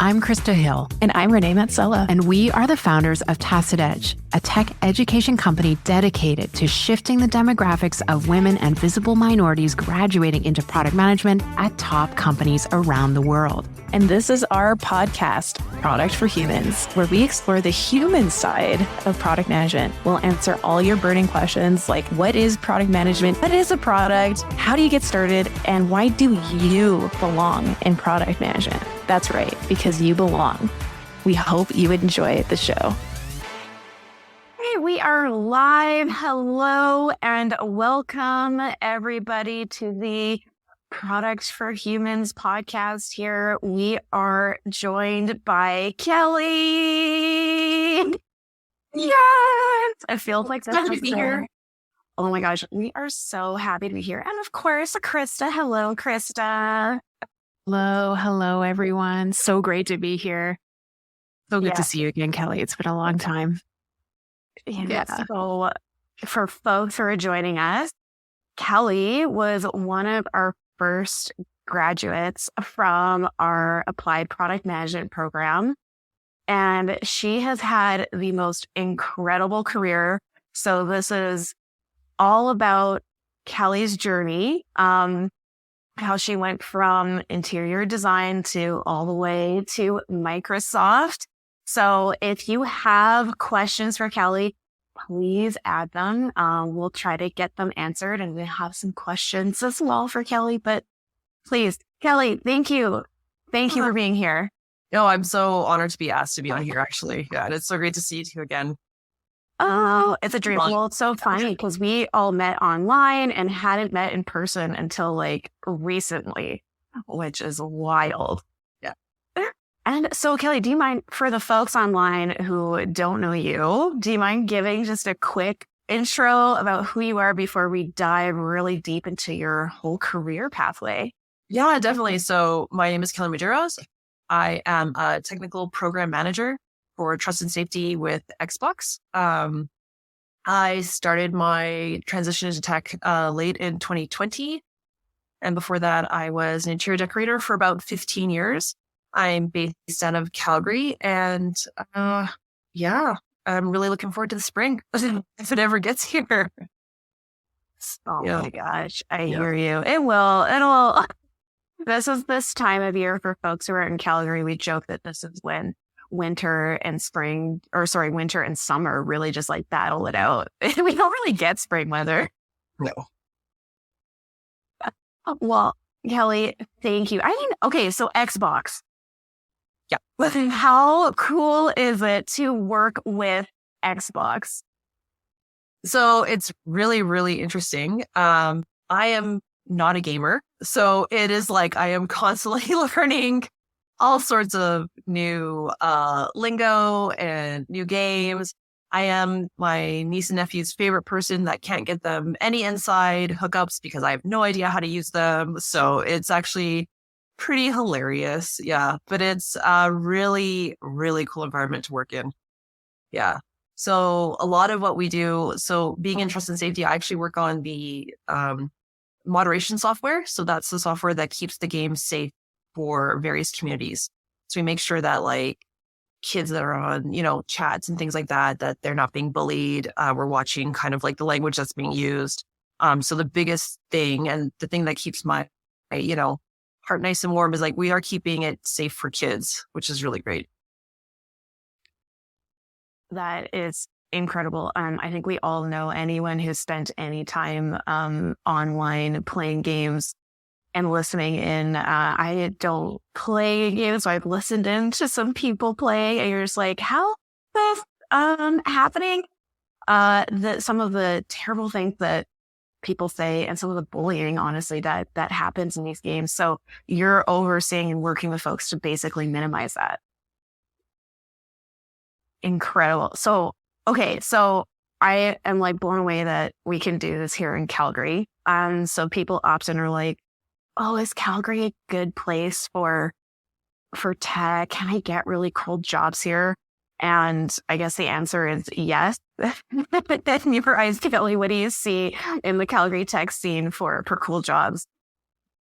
I'm Christa Hill. And I'm Renee Matsella. And we are the founders of Tacit Edge, a tech education company dedicated to shifting the demographics of women and visible minorities graduating into product management at top companies around the world. And this is our podcast, Product for Humans, where we explore the human side of product management. We'll answer all your burning questions like, what is product management? What is a product? How do you get started? And why do you belong in product management? That's right, because you belong. We hope you enjoy the show. Hey, we are live. Hello and welcome everybody to the Products for Humans podcast here. We are joined by Kelly. Yes! I feel like that's happy to be here. Oh my gosh, we are so happy to be here. And of course, Christa. Hello, Christa. Hello, everyone. So great to be here. So good to see you again, Kelly. It's been a long time. Yeah. So for folks who are joining us, Kelly was one of our first graduates from our applied product management program. And she has had the most incredible career. So this is all about Kelly's journey, how she went from interior design to all the way to Microsoft. So if you have questions for Kelly, please add them. We'll try to get them answered, and we have some questions as well for Kelly. But please, Kelly, thank you. Thank you for being here. No, I'm so honored to be asked to be on here, actually. Yeah, and it's so great to see you two again. Oh, it's a dream. Well, it's so funny because we all met online and hadn't met in person until like recently, which is wild. Yeah. And so, Kelly, do you mind, for the folks online who don't know you, do you mind giving just a quick intro about who you are before we dive really deep into your whole career pathway? Yeah, definitely. So my name is Kelly Medeiros. I am a technical program manager for trust and safety with Xbox. I started my transition into tech late in 2020. And before that, I was an interior decorator for about 15 years. I'm based out of Calgary. And I'm really looking forward to the spring if it ever gets here. Oh my gosh, I hear you. It'll. This is this time of year for folks who are in Calgary. We joke that this is when winter and summer really just like battle it out. We don't really get spring weather. No. Well, Kelly, thank you. I mean, okay, so Xbox. Yeah. How cool is it to work with Xbox? So it's really, really interesting. I am not a gamer. So it is like I am constantly learning all sorts of new lingo and new games. I am my niece and nephew's favorite person that can't get them any inside hookups because I have no idea how to use them. So it's actually pretty hilarious. Yeah. But it's a really, really cool environment to work in. Yeah. So a lot of what we do, so being in trust and safety, I actually work on the moderation software. So that's the software that keeps the game safe for various communities. So we make sure that like kids that are on, chats and things like that, that they're not being bullied. We're watching kind of like the language that's being used. So the biggest thing and the thing that keeps my heart nice and warm is like, we are keeping it safe for kids, which is really great. That is incredible. I think we all know anyone who's spent any time online playing games and listening in. I don't play games, so I've listened in to some people play, and you're just like, how is happening? Some of the terrible things that people say and some of the bullying, honestly, that happens in these games. So you're overseeing and working with folks to basically minimize that. Incredible. So, okay. So I am like blown away that we can do this here in Calgary. So people often are like, oh, is Calgary a good place for tech? Can I get really cool jobs here? And I guess the answer is yes. But then in your eyes, Kelly, what do you see in the Calgary tech scene for cool jobs?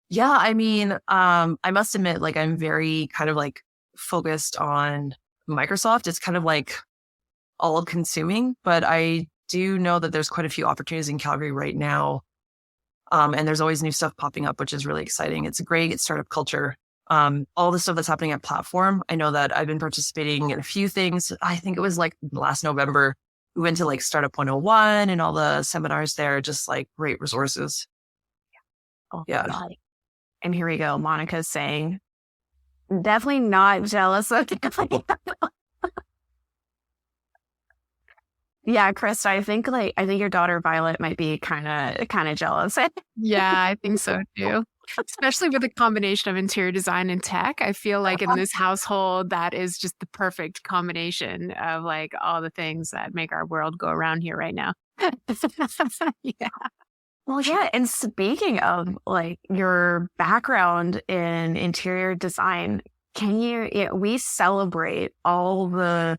Yeah, I mean, I must admit, like, I'm very kind of like focused on Microsoft. It's kind of like all consuming, but I do know that there's quite a few opportunities in Calgary right now. And there's always new stuff popping up, which is really exciting. It's a great startup culture. All the stuff that's happening at Platform, I know that I've been participating in a few things. I think it was like last November, we went to like Startup 101 and all the seminars there, just like great resources. Oh, yeah. God. And here we go. Monica's saying, definitely not jealous of Yeah, Christa, I think your daughter Violet might be kind of jealous. Yeah, I think so too. Especially with a combination of interior design and tech. I feel like in this household, that is just the perfect combination of like all the things that make our world go around here right now. Yeah. Well, yeah. And speaking of like your background in interior design, we celebrate all the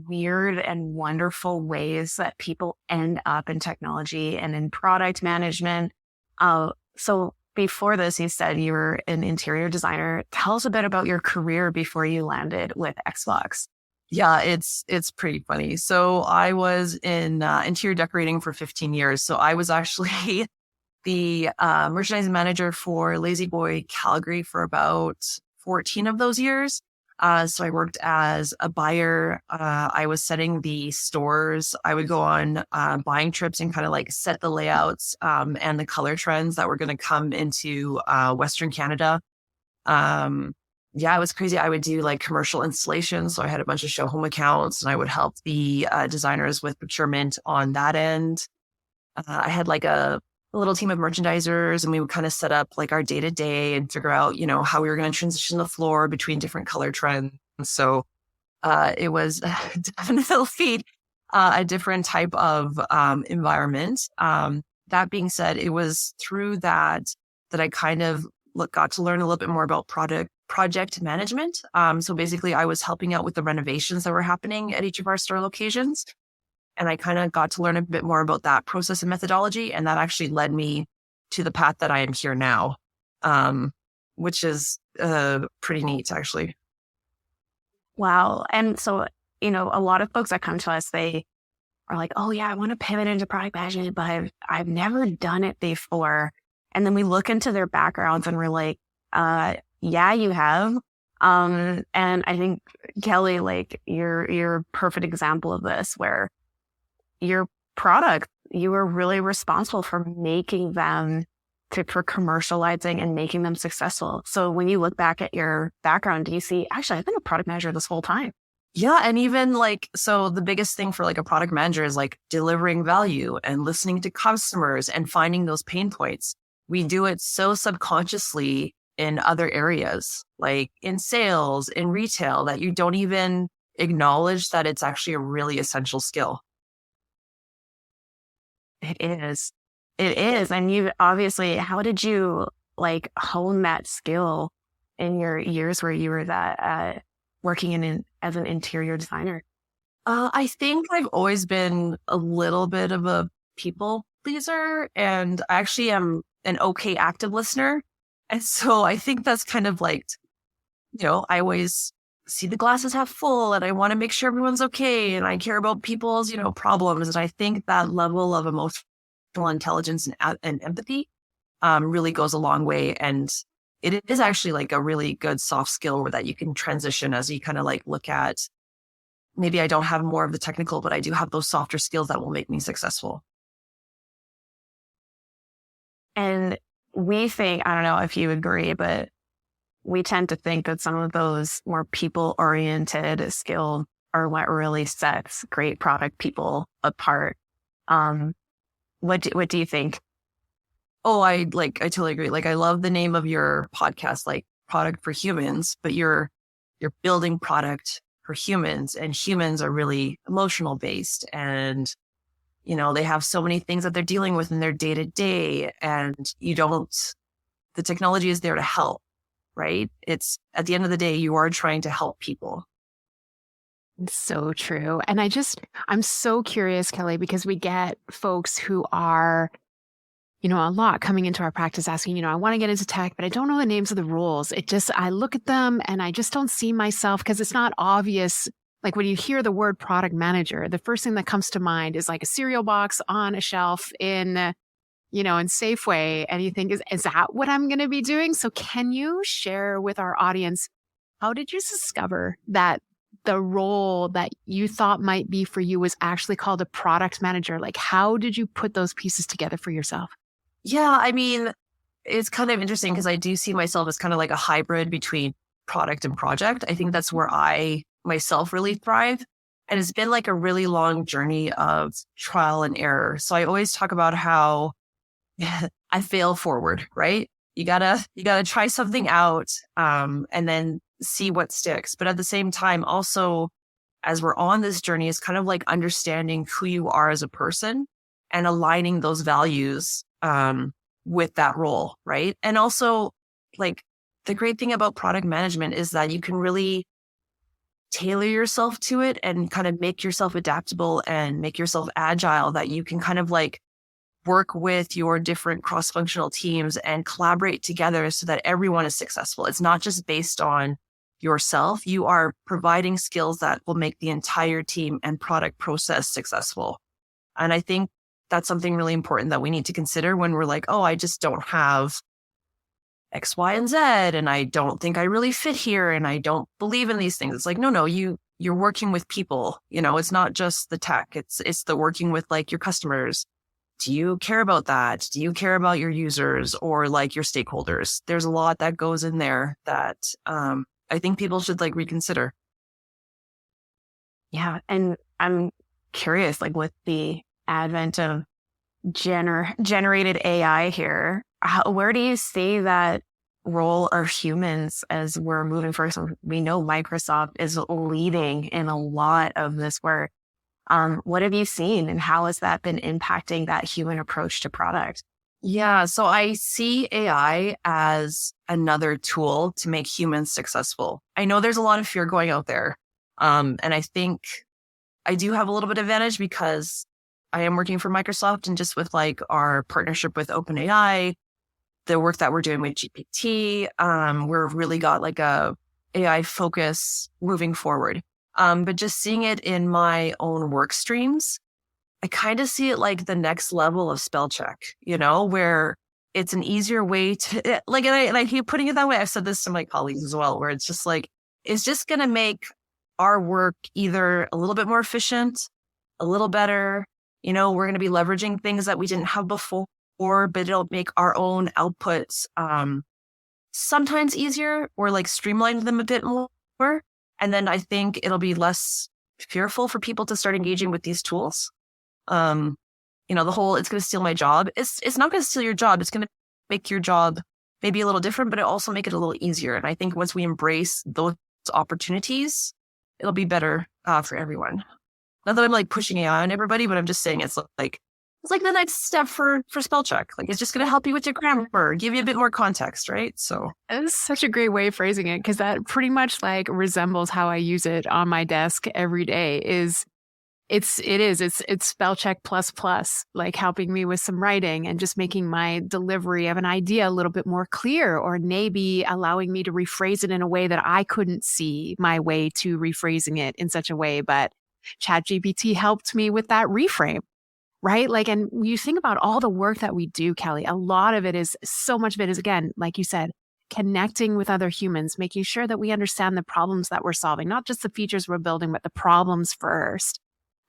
weird and wonderful ways that people end up in technology and in product management. So before this, you said you were an interior designer. Tell us a bit about your career before you landed with Xbox. Yeah, it's pretty funny. So I was in interior decorating for 15 years. So I was actually the merchandising manager for Lazy Boy Calgary for about 14 of those years. So I worked as a buyer. I was setting the stores. I would go on buying trips and kind of like set the layouts and the color trends that were going to come into Western Canada. Yeah, it was crazy. I would do like commercial installations. So I had a bunch of show home accounts and I would help the designers with procurement on that end. I had like a little team of merchandisers and we would kind of set up like our day to day and figure out, how we were going to transition the floor between different color trends. So it was definitely a different type of environment. That being said, it was through that I kind of got to learn a little bit more about project management. So basically I was helping out with the renovations that were happening at each of our store locations. And I kind of got to learn a bit more about that process and methodology. And that actually led me to the path that I am here now, which is pretty neat, actually. Wow. And so, a lot of folks that come to us, they are like, oh, yeah, I want to pivot into product management, but I've never done it before. And then we look into their backgrounds and we're like, yeah, you have. And I think, Kelly, like you're a perfect example of this, where your product, you were really responsible for making them, for commercializing and making them successful. So when you look back at your background, do you see, actually, I've been a product manager this whole time? Yeah. And even so the biggest thing for like a product manager is like delivering value and listening to customers and finding those pain points. We do it so subconsciously in other areas, like in sales, in retail, that you don't even acknowledge that it's actually a really essential skill. It is. And you obviously, how did you like hone that skill in your years where you were working as an interior designer? I think I've always been a little bit of a people pleaser, and I actually am an okay active listener. And so I think that's kind of like, I always see the glasses half full and I want to make sure everyone's okay. And I care about people's, problems. And I think that level of emotional intelligence and empathy really goes a long way. And it is actually like a really good soft skill where that you can transition as you kind of like look at, maybe I don't have more of the technical, but I do have those softer skills that will make me successful. And we think, I don't know if you agree, but we tend to think that some of those more people-oriented skills are what really sets great product people apart. What do you think? Oh, I totally agree. Like, I love the name of your podcast, like Product for Humans, but you're building product for humans, and humans are really emotional based, and they have so many things that they're dealing with in their day to day, and the technology is there to help. Right? It's at the end of the day, you are trying to help people. It's so true. And I'm so curious, Kelly, because we get folks who are a lot coming into our practice asking, I want to get into tech, but I don't know the names of the roles. I look at them and I just don't see myself because it's not obvious. Like when you hear the word product manager, the first thing that comes to mind is like a cereal box on a shelf in Safeway. And you think, is that what I'm going to be doing? So can you share with our audience, how did you discover that the role that you thought might be for you was actually called a product manager? Like, how did you put those pieces together for yourself? Yeah, I mean, it's kind of interesting because I do see myself as kind of like a hybrid between product and project. I think that's where I myself really thrive. And it's been like a really long journey of trial and error. So I always talk about how I fail forward, right? You gotta try something out and then see what sticks. But at the same time, also, as we're on this journey, it's kind of like understanding who you are as a person and aligning those values with that role, right? And also, like, the great thing about product management is that you can really tailor yourself to it and kind of make yourself adaptable and make yourself agile, that you can kind of like work with your different cross-functional teams and collaborate together so that everyone is successful. It's not just based on yourself. You are providing skills that will make the entire team and product process successful. And I think that's something really important that we need to consider when we're like, oh, I just don't have X, Y, and Z, and I don't think I really fit here, and I don't believe in these things. It's like, no, you're working with people. It's not just the tech. It's the working with like your customers. Do you care about that? Do you care about your users or like your stakeholders? There's a lot that goes in there that I think people should like reconsider. Yeah. And I'm curious, like with the advent of generated AI here, where do you see that role of humans as we're moving forward? So we know Microsoft is leading in a lot of this work. What have you seen and how has that been impacting that human approach to product? Yeah, so I see AI as another tool to make humans successful. I know there's a lot of fear going out there. And I think I do have a little bit of advantage because I am working for Microsoft, and just with like our partnership with OpenAI, the work that we're doing with GPT, we're really got like a AI focus moving forward. But just seeing it in my own work streams, I kind of see it like the next level of spell check, where it's an easier way to like, and I keep putting it that way. I've said this to my colleagues as well, where it's just like, it's just going to make our work either a little bit more efficient, a little better. We're going to be leveraging things that we didn't have before, but it'll make our own outputs sometimes easier or like streamline them a bit more. And then I think it'll be less fearful for people to start engaging with these tools. The whole, it's going to steal my job. It's not going to steal your job. It's going to make your job maybe a little different, but it also make it a little easier. And I think once we embrace those opportunities, it'll be better for everyone. Not that I'm like pushing AI on everybody, but I'm just saying it's like the next step for spell check. Like it's just going to help you with your grammar, give you a bit more context, right? So it's such a great way of phrasing it, because that pretty much like resembles how I use it on my desk every day. It's spell check plus, like helping me with some writing and just making my delivery of an idea a little bit more clear, or maybe allowing me to rephrase it in a way that I couldn't see my way to rephrasing it in such a way. But ChatGPT helped me with that reframe, right? Like, and you think about all the work that we do, Kelly, so much of it is, again, like you said, connecting with other humans, making sure that we understand the problems that we're solving, not just the features we're building, but the problems first.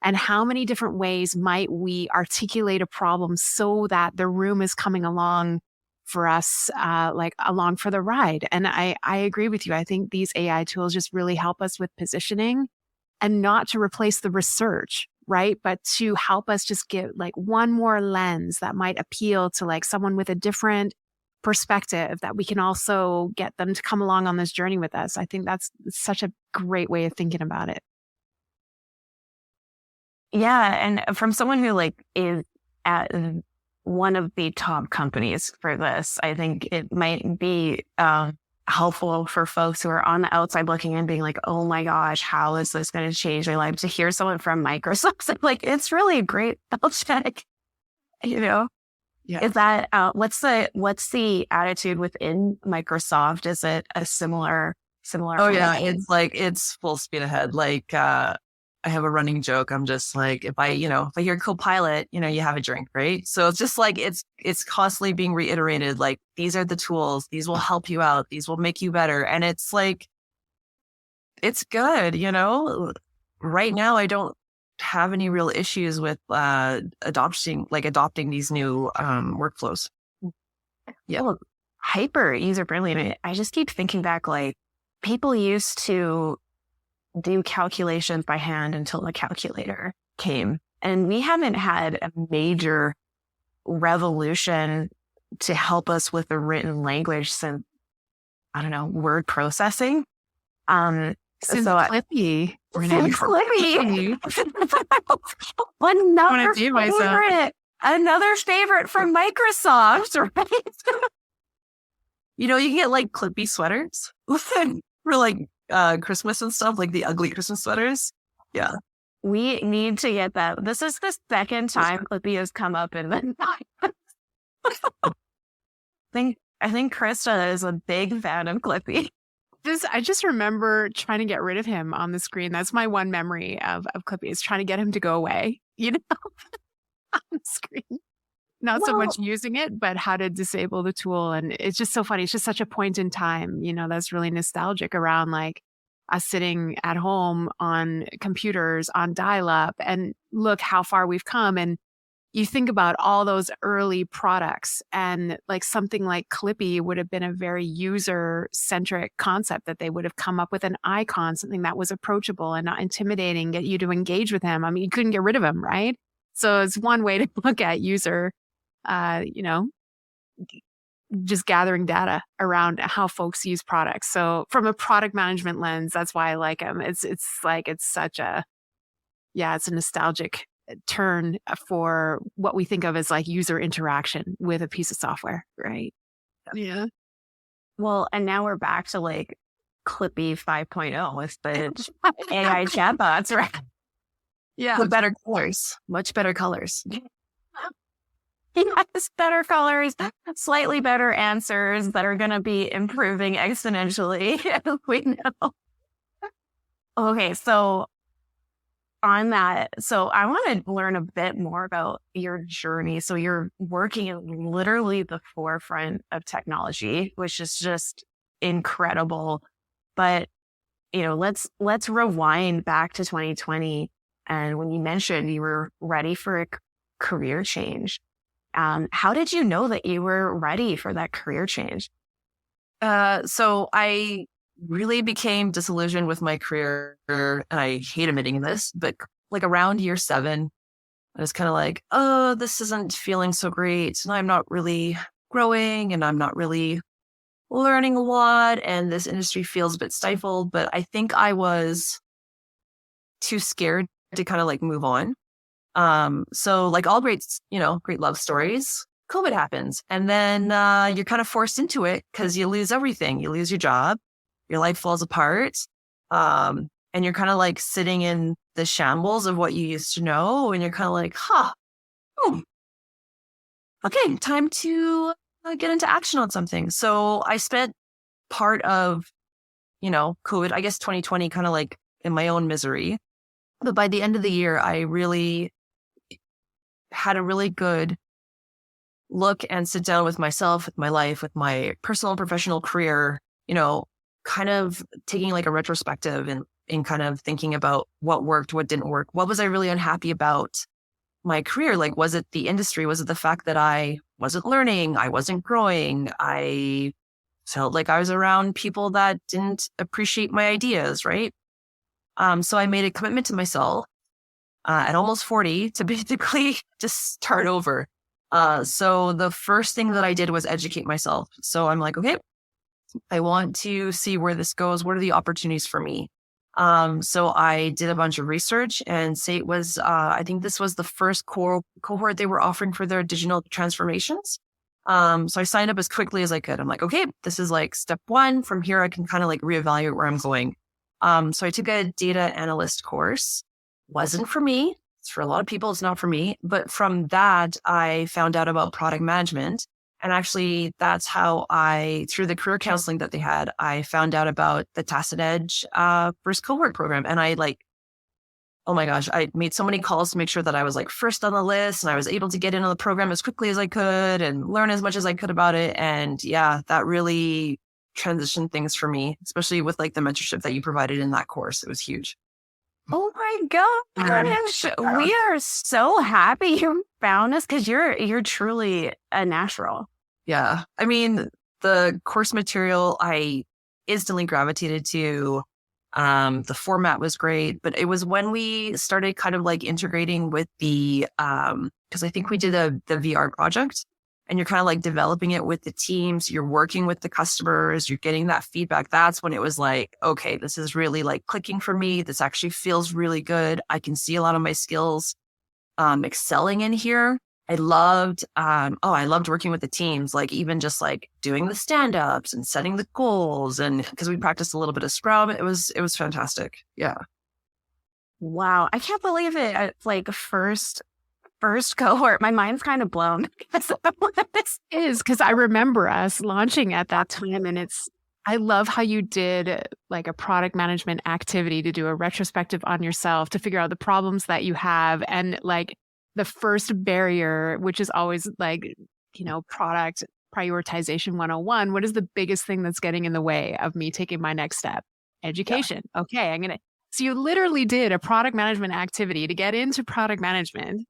And how many different ways might we articulate a problem so that the room is coming along for us, along for the ride? And I agree with you. I think these AI tools just really help us with positioning, and not to replace the research, right? But to help us just get like one more lens that might appeal to like someone with a different perspective, that we can also get them to come along on this journey with us. I think that's such a great way of thinking about it. Yeah. And from someone who like is at one of the top companies for this, I think it might be helpful for folks who are on the outside looking in, being like, oh my gosh, how is this going to change my life? To hear someone from Microsoft, like, it's really a great spell check, Is that what's the attitude within Microsoft? Is it a similar? Oh yeah, it's full speed ahead. Like I have a running joke. I'm just like, if I hear Copilot, you have a drink, right? So it's just like it's constantly being reiterated. Like, these are the tools. These will help you out. These will make you better. And it's like, it's good. Right now, I don't have any real issues with adopting these new workflows. Yeah, well, hyper user friendly. I just keep thinking back, like, people used to do calculations by hand until the calculator came, and we haven't had a major revolution to help us with the written language since, I don't know, word processing. Since Clippy. Since Clippy. Another favorite from Microsoft, right? You can get like Clippy sweaters for like Christmas and stuff, like the ugly Christmas sweaters. Yeah. We need to get that. This is the second time Clippy has come up in the I think Christa is a big fan of Clippy. I just remember trying to get rid of him on the screen. That's my one memory of Clippy, is trying to get him to go away, on the screen. Not so much using it, but how to disable the tool. And it's just so funny. It's just such a point in time, that's really nostalgic around like us sitting at home on computers, on dial-up, and look how far we've come. And you think about all those early products, and like something like Clippy would have been a very user-centric concept, that they would have come up with an icon, something that was approachable and not intimidating, get you to engage with him. I mean, you couldn't get rid of him, right? So it's one way to look at user, just gathering data around how folks use products. So from a product management lens, that's why I like him. It's such a, it's a nostalgic turn for what we think of as like user interaction with a piece of software, right? Yeah. Well, and now we're back to like Clippy 5.0 with the AI chatbots, right? Yeah. With better colors, much better colors. Yes, better colors, slightly better answers that are going to be improving exponentially. We know. Okay, so on that, so I want to learn a bit more about your journey. So you're working in literally the forefront of technology, which is just incredible. But, let's rewind back to 2020. And when you mentioned you were ready for a career change, how did you know that you were ready for that career change? So I really became disillusioned with my career, and I hate admitting this, but like around year 7, I was kind of like, oh, this isn't feeling so great. And I'm not really growing, and I'm not really learning a lot. And this industry feels a bit stifled, but I think I was too scared to kind of like move on. So like all great love stories, COVID happens, and then you're kind of forced into it because you lose everything. You lose your job, your life falls apart, and you're kind of like sitting in the shambles of what you used to know, and you're kind of like, okay, time to get into action on something. So I spent part of, COVID, I guess 2020, kind of like in my own misery. But by the end of the year, I really had a really good look and sit down with myself, with my life, with my personal and professional career, kind of taking like a retrospective and kind of thinking about what worked, what didn't work. What was I really unhappy about my career? Like, was it the industry? Was it the fact that I wasn't learning? I wasn't growing? I felt like I was around people that didn't appreciate my ideas, right? So I made a commitment to myself at almost 40 to basically just start over. So the first thing that I did was educate myself. So I'm like, okay, I want to see where this goes. What are the opportunities for me? So I did a bunch of research, and SAIT was, I think this was the first cohort they were offering for their digital transformations. So I signed up as quickly as I could. I'm like, okay, this is like step 1. From here, I can kind of like reevaluate where I'm going. So I took a data analyst course. Wasn't for me. for a lot of people, it's not for me. But from that, I found out about product management. And actually, that's how through the career counseling that they had, I found out about the Tacit Edge first cohort program. And I oh my gosh, I made so many calls to make sure that I was first on the list and I was able to get into the program as quickly as I could and learn as much as I could about it. And yeah, that really transitioned things for me, especially with the mentorship that you provided in that course. It was huge. Oh my gosh. We are so happy you found us because you're truly a natural. Yeah. I mean, the course material I instantly gravitated to. The format was great, but it was when we started kind of integrating with the, because I think we did the VR project and you're kind of developing it with the teams, you're working with the customers, you're getting that feedback. That's when it was okay, this is really clicking for me. This actually feels really good. I can see a lot of my skills excelling in here. I loved working with the teams, even just doing the stand-ups and setting the goals. And because we practiced a little bit of Scrum, it was fantastic. Yeah. Wow. I can't believe it. It's first cohort. My mind's kind of blown because of what this is. Because I remember us launching at that time, and I love how you did a product management activity to do a retrospective on yourself to figure out the problems that you have. And the first barrier, which is always product prioritization 101. What is the biggest thing that's getting in the way of me taking my next step? Education. Yeah. Okay. So you literally did a product management activity to get into product management.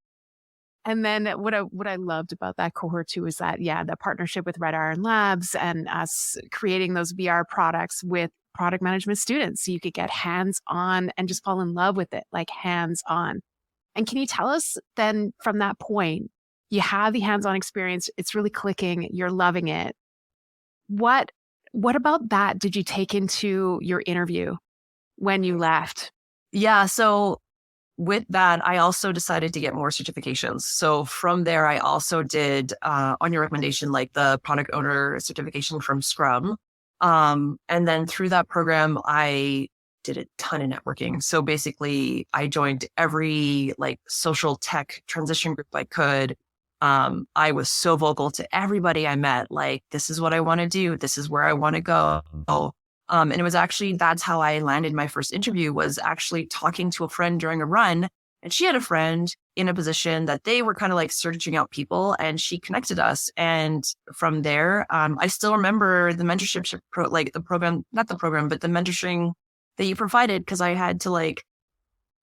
And then what I loved about that cohort too is that, the partnership with Red Iron Labs and us creating those VR products with product management students. So you could get hands-on and just fall in love with it, hands-on. And can you tell us then from that point, you have the hands-on experience, it's really clicking, you're loving it. What about that did you take into your interview when you left? Yeah, so with that, I also decided to get more certifications. So from there, I also did, on your recommendation, the product owner certification from Scrum. And then through that program, I did a ton of networking. So basically I joined every social tech transition group I could. I was so vocal to everybody I met, this is what I want to do. This is where I want to go. And it was actually, that's how I landed my first interview, was actually talking to a friend during a run. And she had a friend in a position that they were kind of searching out people, and she connected us. And from there, I still remember the mentorship, the program, not the program, but the mentoring that you provided, because I had to I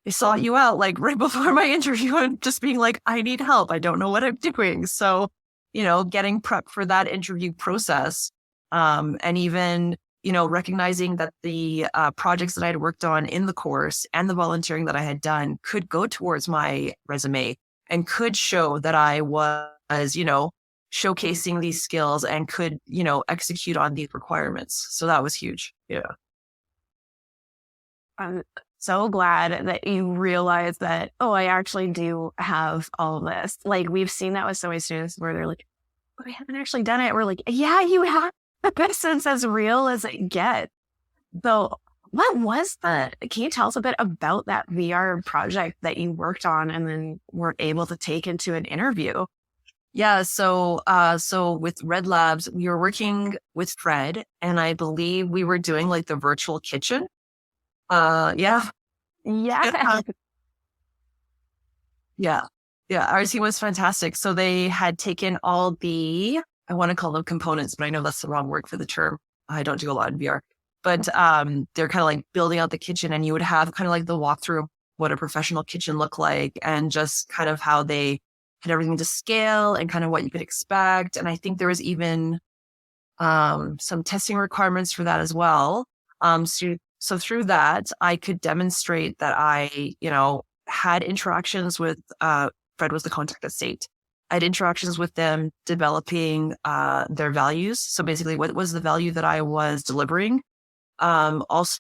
sought you out right before my interview and just being I need help. I don't know what I'm doing. So, getting prepped for that interview process, and even, recognizing that the projects that I had worked on in the course and the volunteering that I had done could go towards my resume and could show that I was, showcasing these skills and could, execute on these requirements. So that was huge. Yeah. I'm so glad that you realize that, I actually do have all of this. We've seen that with so many students where they're but I haven't actually done it. We're yeah, you have. This is as real as it gets. So can you tell us a bit about that VR project that you worked on and then were able to take into an interview? Yeah. So with Red Labs, we were working with Fred, and I believe we were doing the virtual kitchen. Yeah. Yeah. Yeah. Our team was fantastic. So they had taken all the, I want to call them components, but I know that's the wrong word for the term. I don't do a lot in VR, but they're kind of building out the kitchen, and you would have kind of the walkthrough of what a professional kitchen looked like, and just kind of how they had everything to scale and kind of what you could expect. And I think there was even some testing requirements for that as well. So through that, I could demonstrate that I, had interactions with, Fred was the contact at State. I had interactions with them developing their values. So basically, what was the value that I was delivering? Also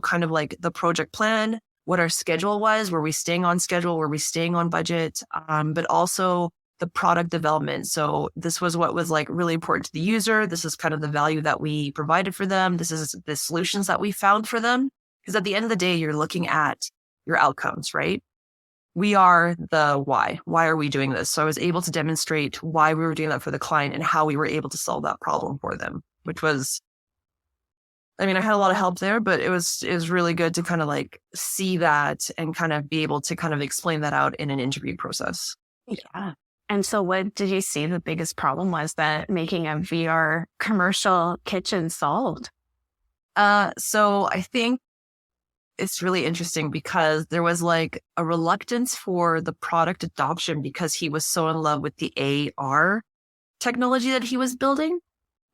kind of the project plan, what our schedule was, were we staying on schedule, were we staying on budget, but also the product development. So this was what was really important to the user. This is kind of the value that we provided for them. This is the solutions that we found for them. Because at the end of the day, you're looking at your outcomes, right? we are the why. Why are we doing this? So I was able to demonstrate why we were doing that for the client and how we were able to solve that problem for them, which was, I mean, I had a lot of help there, but it was really good to kind of like see that and kind of be able to kind of explain that out in an interview process. Yeah. And so what did you see the biggest problem was that making a VR commercial kitchen solved? So I think it's really interesting because there was like a reluctance for the product adoption because he was so in love with the AR technology that he was building.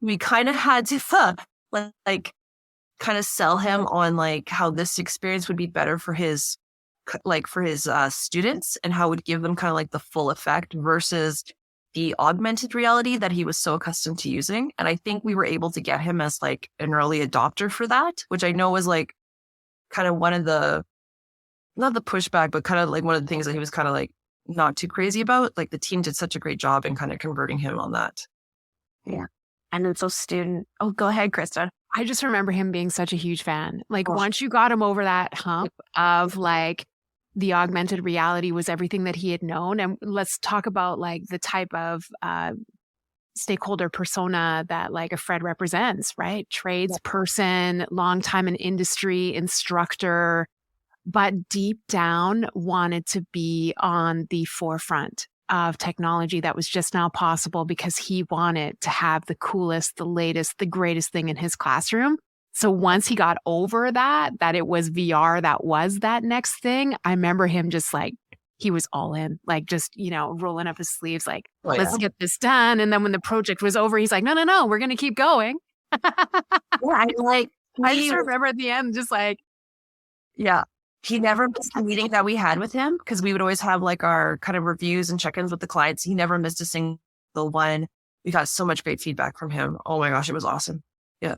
We kind of had to like kind of sell him on like how this experience would be better for his students and how it would give them kind of like the full effect versus the augmented reality that he was so accustomed to using. And I think we were able to get him as like an early adopter for that, which I know was like kind of one of the, not the pushback, but kind of like one of the things that he was kind of like not too crazy about. Like the team did such a great job in kind of converting him on that. Yeah. And then oh, go ahead, Christa. I just remember him being such a huge fan. Like once you got him over that hump of like the augmented reality was everything that he had known. And let's talk about like the type of stakeholder persona that like a Fred represents, right? Tradesperson, long time in industry, instructor, but deep down wanted to be on the forefront of technology that was just now possible because he wanted to have the coolest, the latest, the greatest thing in his classroom. So once he got over that it was VR, that was that next thing, I remember him just like, he was all in, like just, rolling up his sleeves, like, let's get this done. And then when the project was over, he's like, no, we're going to keep going. I just remember at the end, just like, yeah. He never missed a meeting that we had with him because we would always have like our kind of reviews and check-ins with the clients. He never missed a single one. We got so much great feedback from him. Oh my gosh, it was awesome. Yeah.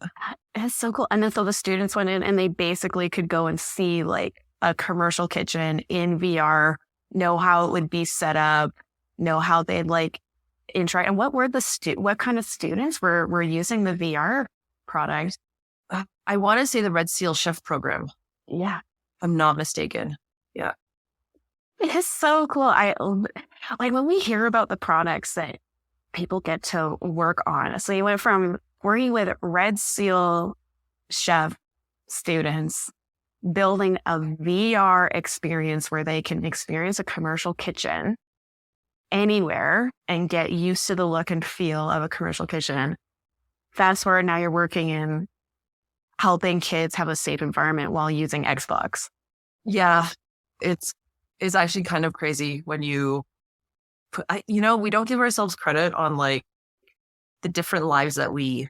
That's so cool. And then so the students went in and they basically could go and see like a commercial kitchen in VR, know how it would be set up, know how they'd like interact. And what were what kind of students were using the VR product? I want to say the Red Seal Chef program. Yeah. I'm not mistaken. Yeah. It's so cool. I like when we hear about the products that people get to work on. So you went from working with Red Seal Chef students, building a VR experience where they can experience a commercial kitchen anywhere and get used to the look and feel of a commercial kitchen. Fast forward, now you're working in helping kids have a safe environment while using Xbox. Yeah, it's actually kind of crazy when you put, we don't give ourselves credit on like the different lives that we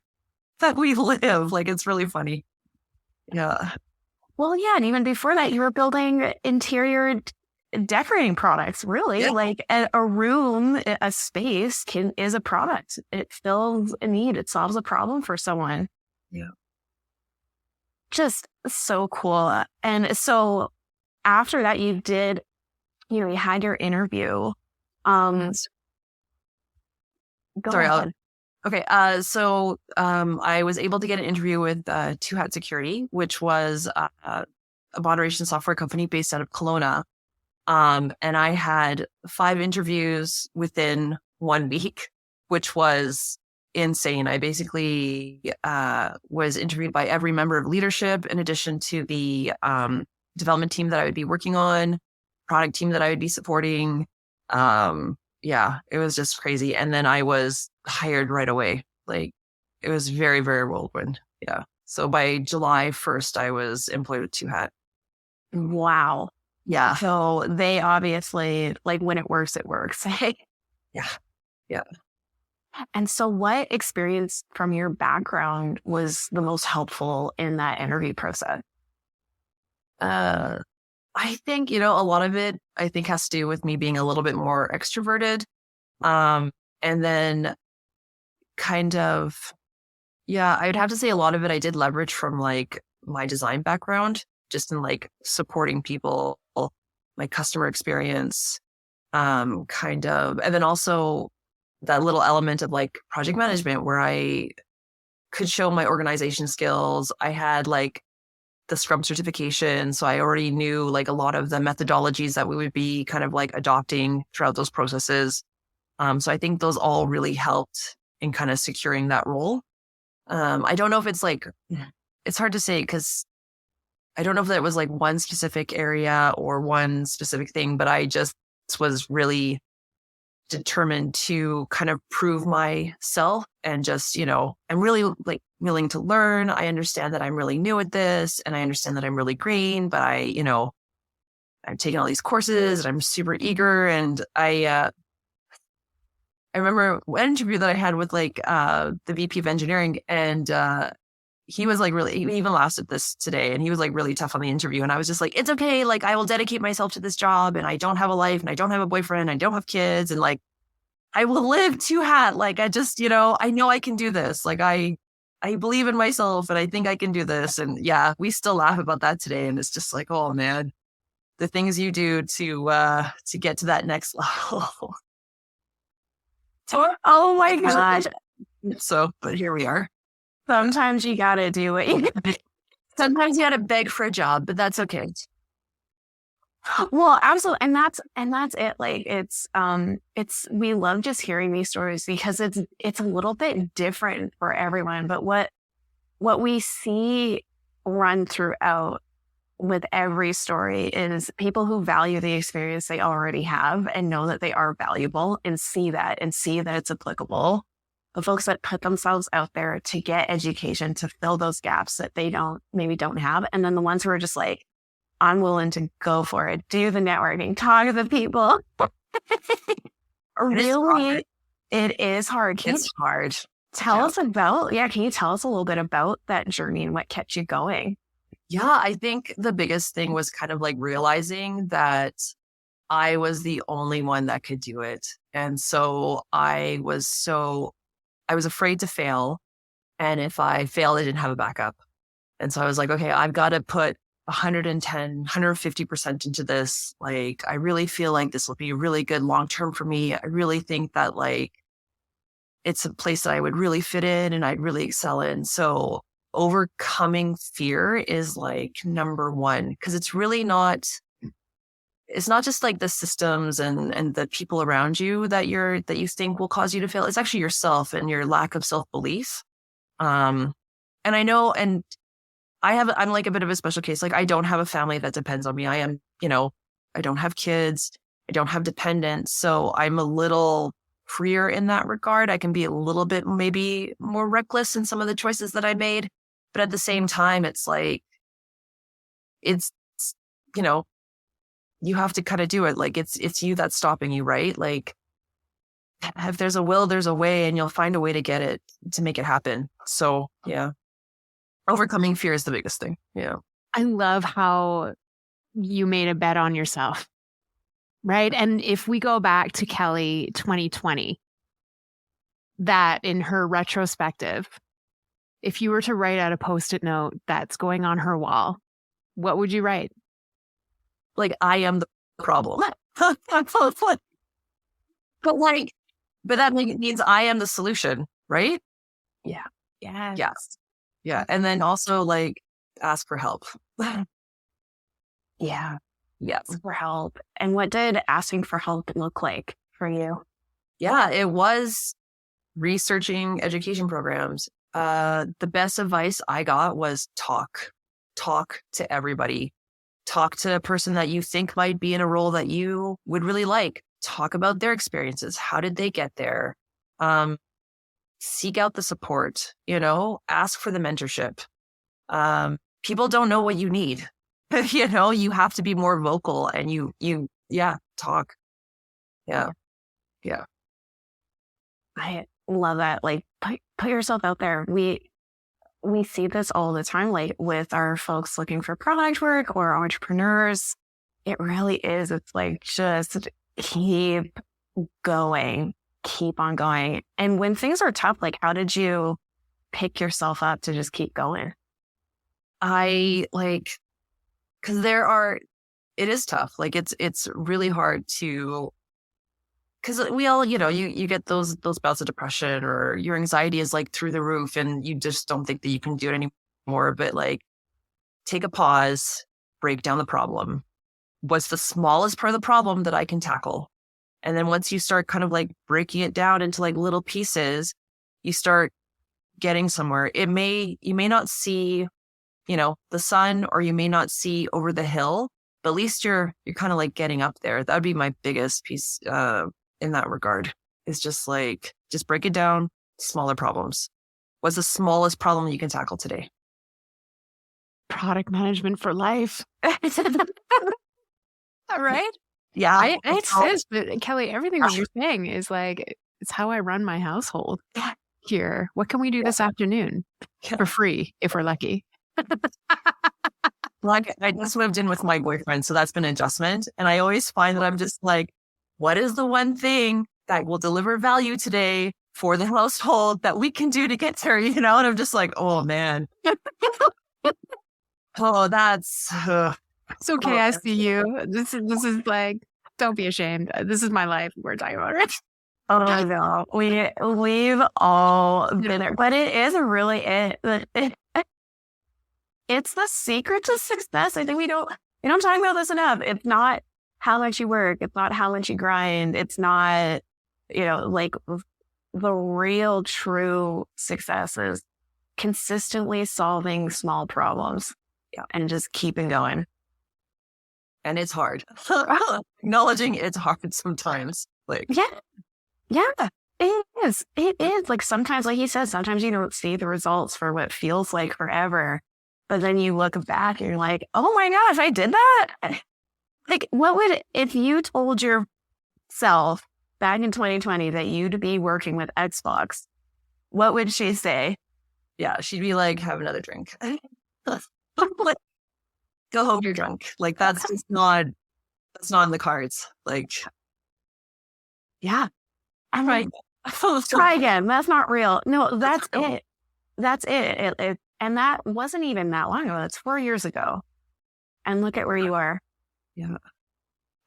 live. Like, it's really funny. Yeah. Well, yeah. And even before that, you were building interior decorating products, really. Yeah. Like a room, a space is a product. It fills a need. It solves a problem for someone. Yeah. Just so cool. And so after that, you had your interview. Sorry. So I was able to get an interview with Two Hat Security, which was a moderation software company based out of Kelowna. And I had 5 interviews within 1 week, which was insane. I basically was interviewed by every member of leadership, in addition to the development team that I would be working on, product team that I would be supporting. Yeah, it was just crazy. And then I was hired right away. Like, it was very, very whirlwind. Yeah. So by July 1st, I was employed with Two Hat. Wow. Yeah. So they obviously, like, when it works, it works. Yeah. Yeah. And so what experience from your background was the most helpful in that interview process? I think, a lot of it, I think, has to do with me being a little bit more extroverted. And then kind of, yeah, I'd have to say a lot of it I did leverage from like my design background, just in like supporting people, my customer experience, kind of, and then also that little element of like project management where I could show my organization skills. I had like the Scrum certification. So I already knew like a lot of the methodologies that we would be kind of like adopting throughout those processes. So I think those all really helped in kind of securing that role. I don't know if it's like, it's hard to say because I don't know if that was like one specific area or one specific thing, but I just was really determined to kind of prove myself and just, I'm really like willing to learn. I understand that I'm really new at this and I understand that I'm really green, but I'm taking all these courses and I'm super eager. And I remember one interview that I had with like the VP of engineering, and he was like really, he even laughed at this today, and he was like really tough on the interview. And I was just like, it's okay. Like I will dedicate myself to this job, and I don't have a life and I don't have a boyfriend. I don't have kids. And like, I will live to hat. Like I just, I know I can do this. Like I believe in myself and I think I can do this. And yeah, we still laugh about that today. And it's just like, oh man, the things you do to get to that next level. Oh my gosh. So, but here we are. Sometimes you gotta do it. Sometimes you gotta beg for a job, but that's okay. Well, absolutely. And that's it. Like we love just hearing these stories because it's a little bit different for everyone. But what we see run throughout with every story is people who value the experience they already have and know that they are valuable and see that it's applicable. The folks that put themselves out there to get education, to fill those gaps that they maybe don't have. And then the ones who are just like, I'm willing to go for it, do the networking, talk to the people. Really, it is hard. It's hard. Can you tell us a little bit about that journey and what kept you going? Yeah, I think the biggest thing was kind of like realizing that I was the only one that could do it. And so I was afraid to fail. And if I failed, I didn't have a backup. And so I was like, okay, I've got to put 110, 150% into this. Like, I really feel like this will be really good long-term for me. I really think that like, it's a place that I would really fit in and I'd really excel in. So overcoming fear is like number one, because it's not just like the systems and the people around you that you think will cause you to fail. It's actually yourself and your lack of self-belief. And I know, and I'm like a bit of a special case. Like I don't have a family that depends on me. I am, I don't have kids. I don't have dependents. So I'm a little freer in that regard. I can be a little bit maybe more reckless in some of the choices that I made. But at the same time, it's like, you have to kind of do it. Like it's you that's stopping you, right? Like if there's a will, there's a way, and you'll find a way to get it, to make it happen. So yeah, overcoming fear is the biggest thing. Yeah. I love how you made a bet on yourself, right? And if we go back to Kelly 2020, that in her retrospective, if you were to write out a Post-it note that's going on her wall, what would you write? Like, I am the problem. But that means I am the solution, right? Yeah. Yeah. Yes. Yeah. And then also like ask for help. Yeah. Yes. For help. And what did asking for help look like for you? Yeah, it was researching education programs. The best advice I got was talk to everybody. Talk to a person that you think might be in a role that you would really like. Talk about their experiences. How did they get there? Seek out the support, ask for the mentorship. People don't know what you need. You have to be more vocal and talk. Yeah. Yeah. I love that. Like put yourself out there. We see this all the time, like with our folks looking for product work or entrepreneurs. It really is. It's like, just keep going, keep on going. And when things are tough, like how did you pick yourself up to just keep going? Because it is tough. Like it's really hard to, because we all, you get those bouts of depression, or your anxiety is like through the roof and you just don't think that you can do it anymore. But like, take a pause, break down the problem. What's the smallest part of the problem that I can tackle? And then once you start kind of like breaking it down into like little pieces, you start getting somewhere. You may not see, the sun, or you may not see over the hill, but at least you're kind of like getting up there. That would be my biggest piece in that regard, is just break it down, smaller problems. What's the smallest problem you can tackle today? Product management for life. Right? Yeah. It says, but Kelly, everything that you're saying is like, it's how I run my household here. What can we do this afternoon for free if we're lucky? Like, I just moved in with my boyfriend, so that's been an adjustment. And I always find that I'm just like, what is the one thing that will deliver value today for the household that we can do to get there, And I'm just like, oh man. Oh, that's... It's okay. I see you. This is like, don't be ashamed. This is my life. We're talking about it. Oh no, we've all been there, but it is really it's the secret to success. I think we don't talk about this enough. It's not how much you work. It's not how much you grind. It's not, like the real true success is consistently solving small problems and just keeping going. And it's hard. Acknowledging it's hard sometimes. Yeah, it is. It is. Like sometimes, like he says, sometimes you don't see the results for what feels like forever. But then you look back and you're like, oh my gosh, I did that. Like, if you told yourself back in 2020 that you'd be working with Xbox, what would she say? Yeah, she'd be like, have another drink. Go home, you're drunk. Like, that's just not in the cards. Like, yeah. I'm like, try again. That's not real. No, that's it. That's it. And that wasn't even that long ago. That's 4 years ago. And look at where you are. Yeah.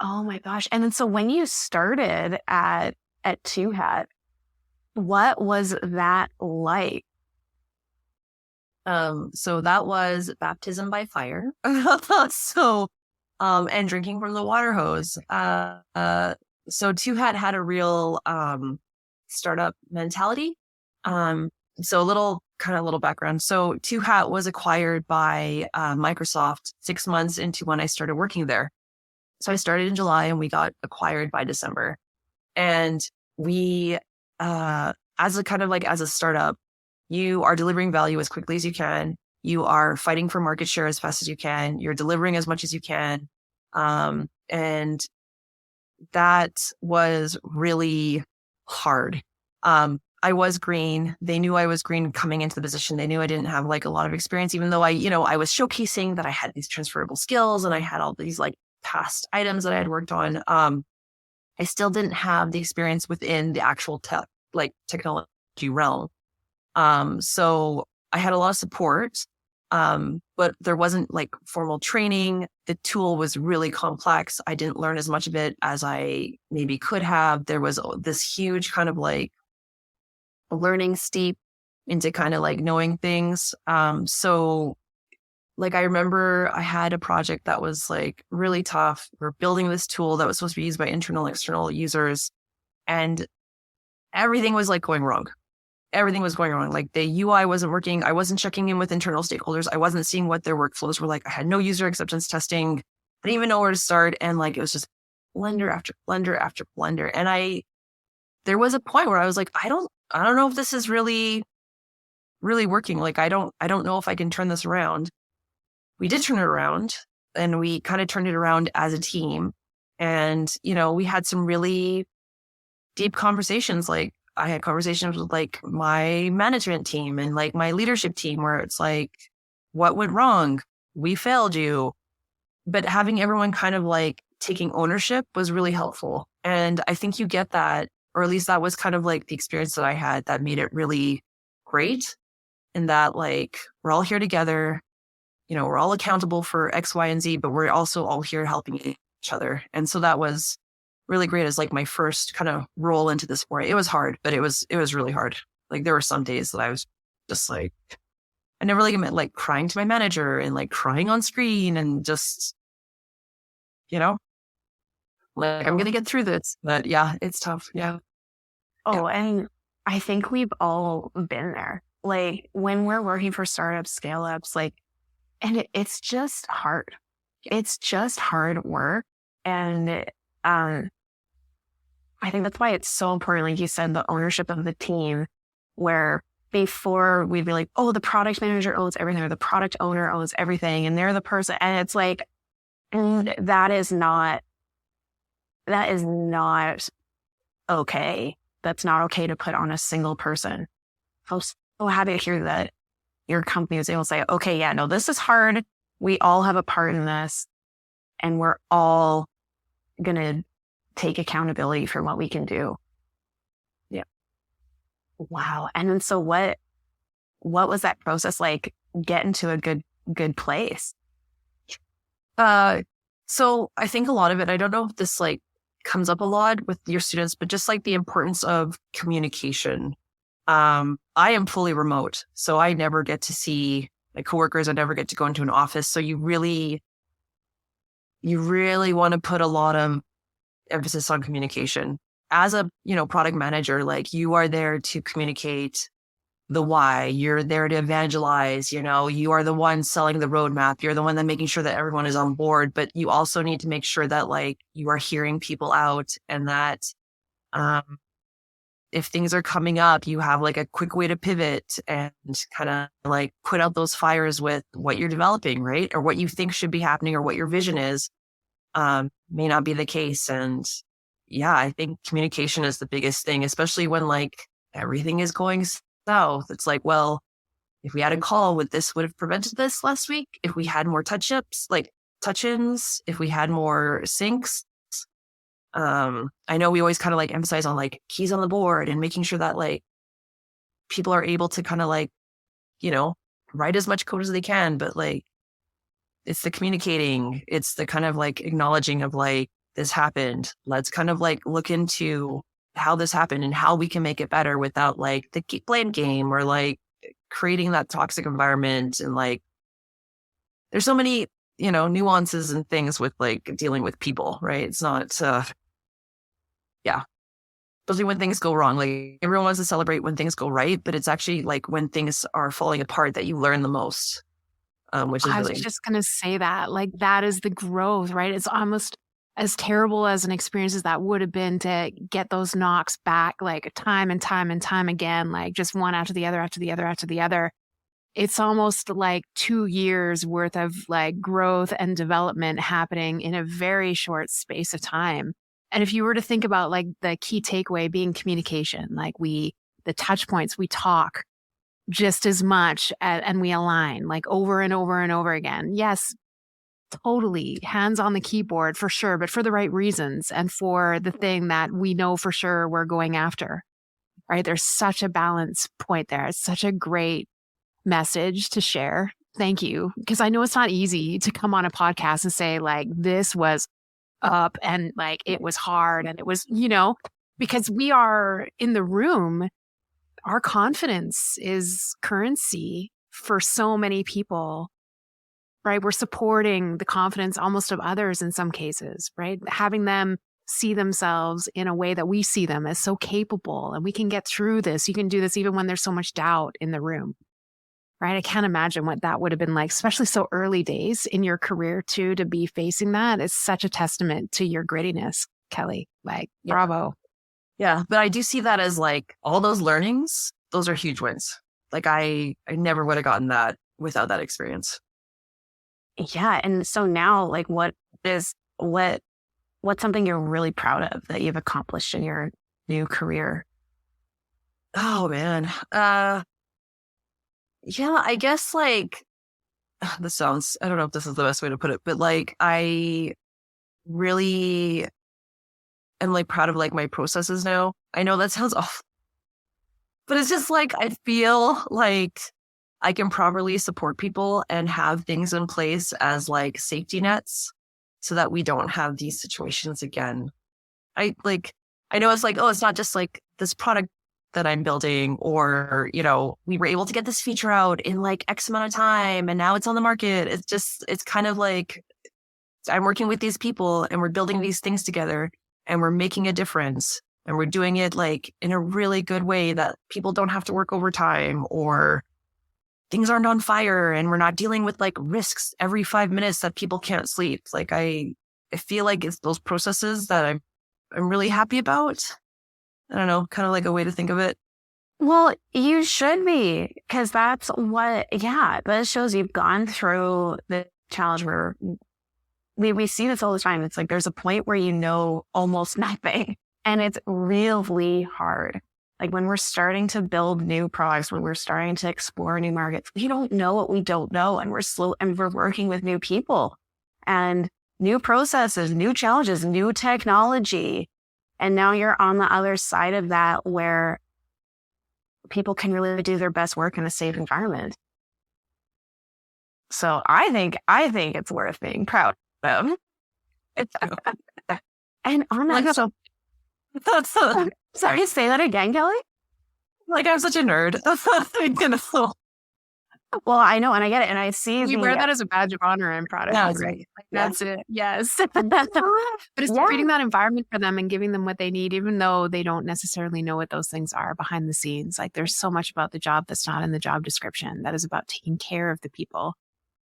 Oh my gosh. And then so when you started at Two Hat, what was that like? So that was baptism by fire. And drinking from the water hose. So Two Hat had a real startup mentality. So a little background. So Two Hat was acquired by Microsoft 6 months into when I started working there. So I started in July and we got acquired by December. And we, as a startup, you are delivering value as quickly as you can. You are fighting for market share as fast as you can. You're delivering as much as you can. And that was really hard. I was green. They knew I was green coming into the position. They knew I didn't have like a lot of experience, even though I was showcasing that I had these transferable skills and I had all these like past items that I had worked on. I still didn't have the experience within the actual technology realm. So I had a lot of support, but there wasn't like formal training. The tool was really complex. I didn't learn as much of it as I maybe could have. There was this huge kind of like learning steep into kind of like knowing things. So like I remember I had a project that was like really tough. We're building this tool that was supposed to be used by internal and external users, and everything was like going wrong. Everything was going wrong. Like the UI wasn't working. I wasn't checking in with internal stakeholders. I wasn't seeing what their workflows were like. I had no user acceptance testing. I didn't even know where to start. And like, it was just blender after blender after blender. And there was a point where I was like, I don't know if this is really, really working. Like, I don't know if I can turn this around. We did turn it around, and we kind of turned it around as a team. And, we had some really deep conversations. Like, I had conversations with like my management team and like my leadership team where it's like, what went wrong? We failed you. But having everyone kind of like taking ownership was really helpful. And I think you get that, or at least that was kind of like the experience that I had that made it really great. In that like, we're all here together, we're all accountable for X, Y, and Z, but we're also all here helping each other. And so that was really great as like my first kind of roll into this sport. It was hard, but it was really hard. Like there were some days that I was just like, I never like admit like crying to my manager and like crying on screen and just, like I'm going to get through this. But yeah, it's tough. Yeah. Oh, and I think we've all been there. Like when we're working for startups, scale ups, like, and it's just hard. It's just hard work. And I think that's why it's so important, like you said, the ownership of the team, where before we'd be like, oh, the product manager owns everything, or the product owner owns everything, and they're the person. And it's like, that is not okay. That's not okay to put on a single person. I was so happy to hear that your company was able to say, okay, yeah, no, this is hard. We all have a part in this, and we're all going to take accountability for what we can do. Yeah. Wow. And then so what was that process like getting to a good place? So I think a lot of it, I don't know if this like comes up a lot with your students, but just like the importance of communication. I am fully remote, so I never get to see my coworkers. I never get to go into an office. So you really want to put a lot of emphasis on communication. As a, product manager, like you are there to communicate the why. You're there to evangelize, you are the one selling the roadmap. You're the one that making sure that everyone is on board, but you also need to make sure that like you are hearing people out, and that, if things are coming up, you have like a quick way to pivot and kind of like put out those fires with what you're developing, right? Or what you think should be happening, or what your vision is, may not be the case. And yeah, I think communication is the biggest thing, especially when like everything is going south. It's like, well, if we had a call, would have prevented this last week? If we had more touch-ins, if we had more syncs. I know we always kind of like emphasize on like keys on the board and making sure that like people are able to kind of like, write as much code as they can, but like it's the communicating, it's the kind of like acknowledging of like, this happened. Let's kind of like look into how this happened and how we can make it better without like the blame game or like creating that toxic environment. And like, there's so many, nuances and things with like dealing with people, right? It's not, especially when things go wrong. Like everyone wants to celebrate when things go right, but it's actually like when things are falling apart that you learn the most, which is I was just going to say that, like, that is the growth, right? It's almost as terrible as an experience as that would have been to get those knocks back, like time and time and time again, like just one after the other, after the other, after the other. It's almost like 2 years worth of like growth and development happening in a very short space of time. And if you were to think about like the key takeaway being communication, like the touch points, we talk just as much and we align like over and over and over again. Yes, totally. Hands on the keyboard for sure, but for the right reasons and for the thing that we know for sure we're going after, right? There's such a balance point there. It's such a great message to share. Thank you. Because I know it's not easy to come on a podcast and say like, this was up and like, it was hard and it was, because we are in the room, our confidence is currency for so many people, right? We're supporting the confidence almost of others in some cases, right? Having them see themselves in a way that we see them as so capable and we can get through this. You can do this even when there's so much doubt in the room. Right? I can't imagine what that would have been like, especially so early days in your career too, to be facing that. It's such a testament to your grittiness, Kelly. Like, bravo. Yeah. But I do see that as like all those learnings, those are huge wins. Like I never would have gotten that without that experience. Yeah. And so now like what's something you're really proud of that you've accomplished in your new career? Oh man. Yeah, I guess like this sounds, I don't know if this is the best way to put it, but like I really am like proud of like my processes now. I know that sounds awful, but it's just like I feel like I can properly support people and have things in place as like safety nets so that we don't have these situations again. I know it's like, oh, it's not just like this product that I'm building, or, we were able to get this feature out in like X amount of time and now it's on the market. It's kind of like I'm working with these people and we're building these things together and we're making a difference and we're doing it like in a really good way that people don't have to work overtime or things aren't on fire and we're not dealing with like risks every 5 minutes that people can't sleep. Like I feel like it's those processes that I'm really happy about. I don't know, kind of like a way to think of it. Well, you should be, because that shows you've gone through the challenge where we see this all the time. It's like there's a point where you know almost nothing, and it's really hard. Like when we're starting to build new products, when we're starting to explore new markets, we don't know what we don't know, and we're slow, and we're working with new people and new processes, new challenges, new technology. And now you're on the other side of that where people can really do their best work in a safe environment. So I think it's worth being proud of. And on that, sorry, say that again, Kelly? Like I'm such a nerd. Well, I know, and I get it, and I see. We wear that as a badge of honor in product. Yeah, right? like, That's it. Yes. But it's creating that environment for them and giving them what they need, even though they don't necessarily know what those things are behind the scenes. Like there's so much about the job that's not in the job description that is about taking care of the people.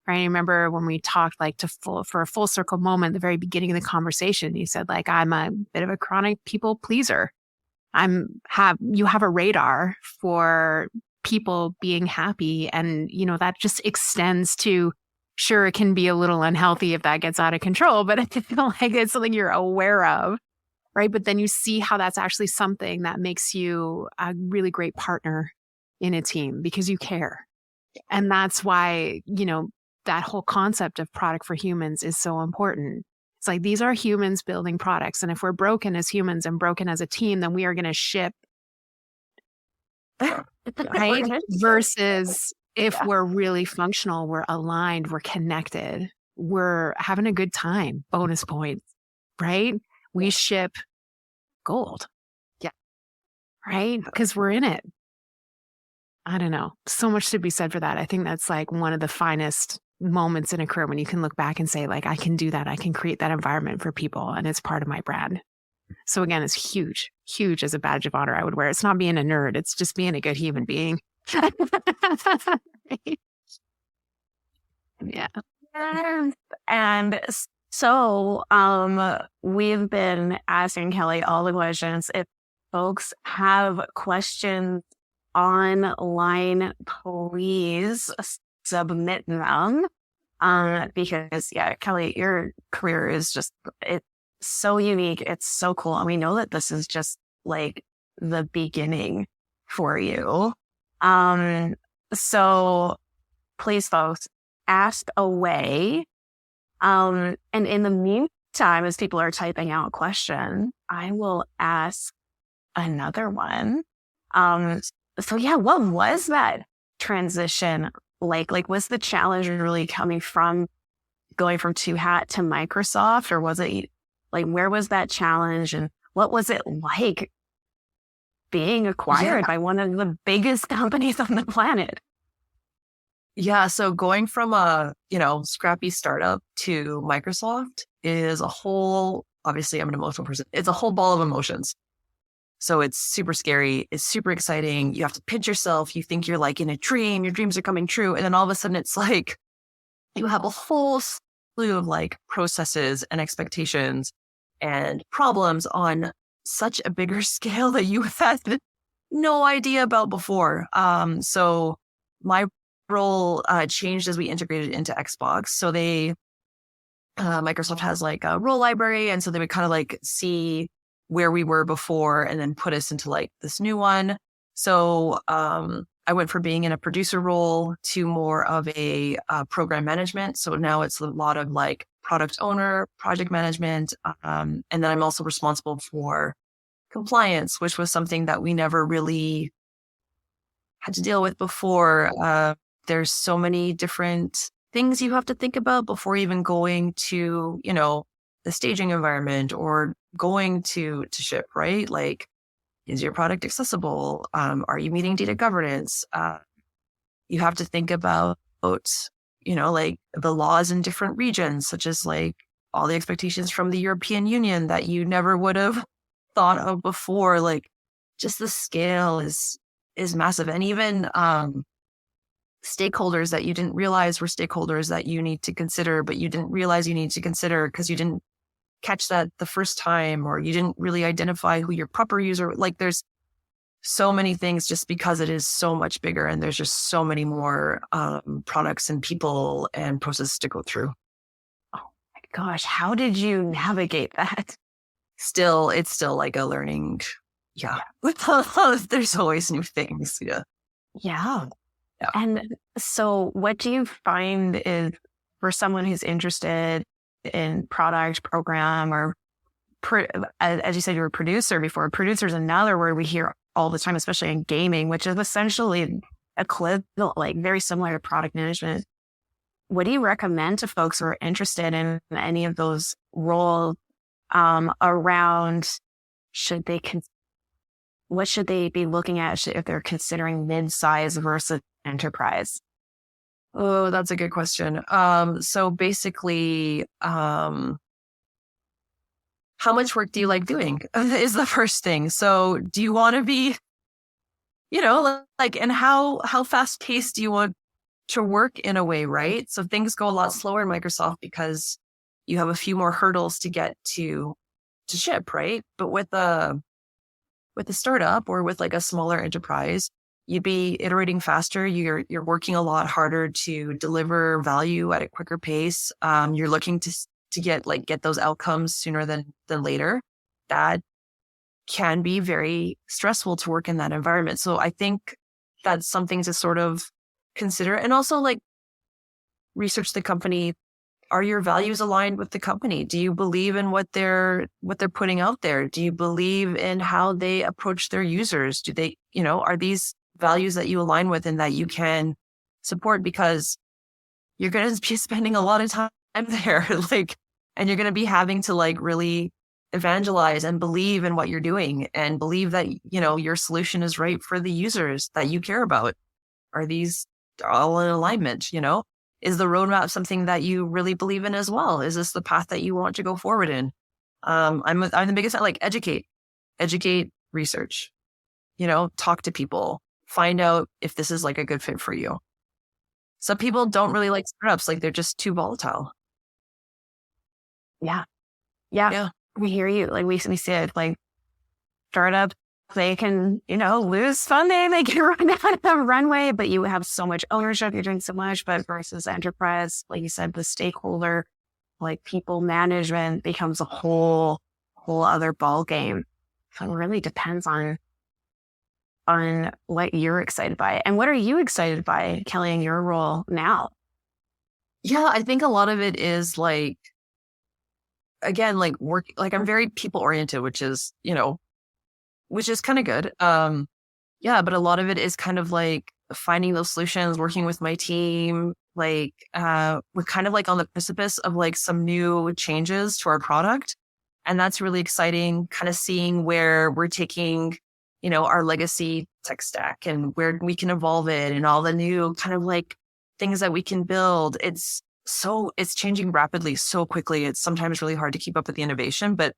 Right? I remember when we talked for a full circle moment, at the very beginning of the conversation, you said like, I'm a bit of a chronic people pleaser. You have a radar for people being happy. And, that just extends to, sure, it can be a little unhealthy if that gets out of control, but I feel like it's something you're aware of, right? But then you see how that's actually something that makes you a really great partner in a team because you care. And that's why, that whole concept of product for humans is so important. It's like, these are humans building products. And if we're broken as humans and broken as a team, then we are going to ship. Right? Versus if we're really functional, we're aligned, we're connected, we're having a good time, bonus points, right? We ship gold. Yeah. Right? Because we're in it. I don't know. So much to be said for that. I think that's like one of the finest moments in a career when you can look back and say, like, I can do that. I can create that environment for people and it's part of my brand. So again, it's huge, huge as a badge of honor I would wear. It's not being a nerd. It's just being a good human being. Yeah. And so we've been asking Kelly all the questions. If folks have questions online, please submit them. Because Kelly, your career is just, it's so unique. It's so cool. And we know that this is just like the beginning for you. So please folks, ask away. And in the meantime, as people are typing out a question, I will ask another one. What was that transition like? Like, was the challenge really coming from going from 2Hat to Microsoft, or was it like, where was that challenge and what was it like being acquired by one of the biggest companies on the planet? Yeah. So going from a, scrappy startup to Microsoft is a whole, obviously I'm an emotional person. It's a whole ball of emotions. So it's super scary. It's super exciting. You have to pinch yourself. You think you're like in a dream, your dreams are coming true. And then all of a sudden it's like, you have a whole slew of like processes and expectations and problems on such a bigger scale that you had no idea about before. So my role changed as we integrated into Xbox. So Microsoft has like a role library. And so they would kind of like see where we were before and then put us into like this new one. So I went from being in a producer role to more of a program management. So now it's a lot of like product owner, project management. And then I'm also responsible for compliance, which was something that we never really had to deal with before. There's so many different things you have to think about before even going to, the staging environment or going to ship, right? Like is your product accessible? Are you meeting data governance? You have to think about, like the laws in different regions, such as like all the expectations from the European Union that you never would have thought of before. Like just the scale is massive. And even stakeholders that you didn't realize were stakeholders that you need to consider, but you didn't realize you need to consider because you didn't catch that the first time, or you didn't really identify who your proper user. Like there's so many things just because it is so much bigger, and there's just so many more products and people and processes to go through. Oh my gosh, how did you navigate that? It's still like a learning. Yeah. There's always new things. Yeah. Yeah. And so what do you find is, for someone who's interested in product, program, or as you said, you were a producer before. Producer is another word we hear all the time, especially in gaming, which is essentially equivalent, like very similar to product management. What do you recommend to folks who are interested in any of those roles around what should they be looking at if they're considering mid-size versus enterprise? Oh, that's a good question. So basically, how much work do you like doing is the first thing. So do you want to be, and how fast paced do you want to work in a way, right? So things go a lot slower in Microsoft because you have a few more hurdles to get to ship, right? But with a startup or with like a smaller enterprise, you'd be iterating faster. You're working a lot harder to deliver value at a quicker pace. You're looking to get those outcomes sooner than later. That can be very stressful to work in that environment. So I think that's something to sort of consider, and also like research the company. Are your values aligned with the company? Do you believe in what they're putting out there? Do you believe in how they approach their users? Do they, are these values that you align with and that you can support? Because you're going to be spending a lot of time there, and you're going to be having to really evangelize and believe in what you're doing and believe that, your solution is right for the users that you care about. Are these all in alignment? Is the roadmap something that you really believe in as well? Is this the path that you want to go forward in? I'm the biggest, educate, research, talk to people, find out if this is like a good fit for you. Some people don't really like startups. They're just too volatile. Yeah. We hear you. We see it, startups, they can, lose funding, they can run out of runway, but you have so much ownership, you're doing so much. But versus enterprise, like you said, the stakeholder, people management becomes a whole other ball game. So it really depends on what you're excited by. And what are you excited by, Kelly, in your role now? Yeah, I think a lot of it is work, I'm very people oriented, which is kind of good. But a lot of it is kind of finding those solutions, working with my team, we're kind of on the precipice of some new changes to our product. And that's really exciting, kind of seeing where we're taking, our legacy tech stack and where we can evolve it and all the new kind of things that we can build. It's changing rapidly so quickly. It's sometimes really hard to keep up with the innovation, but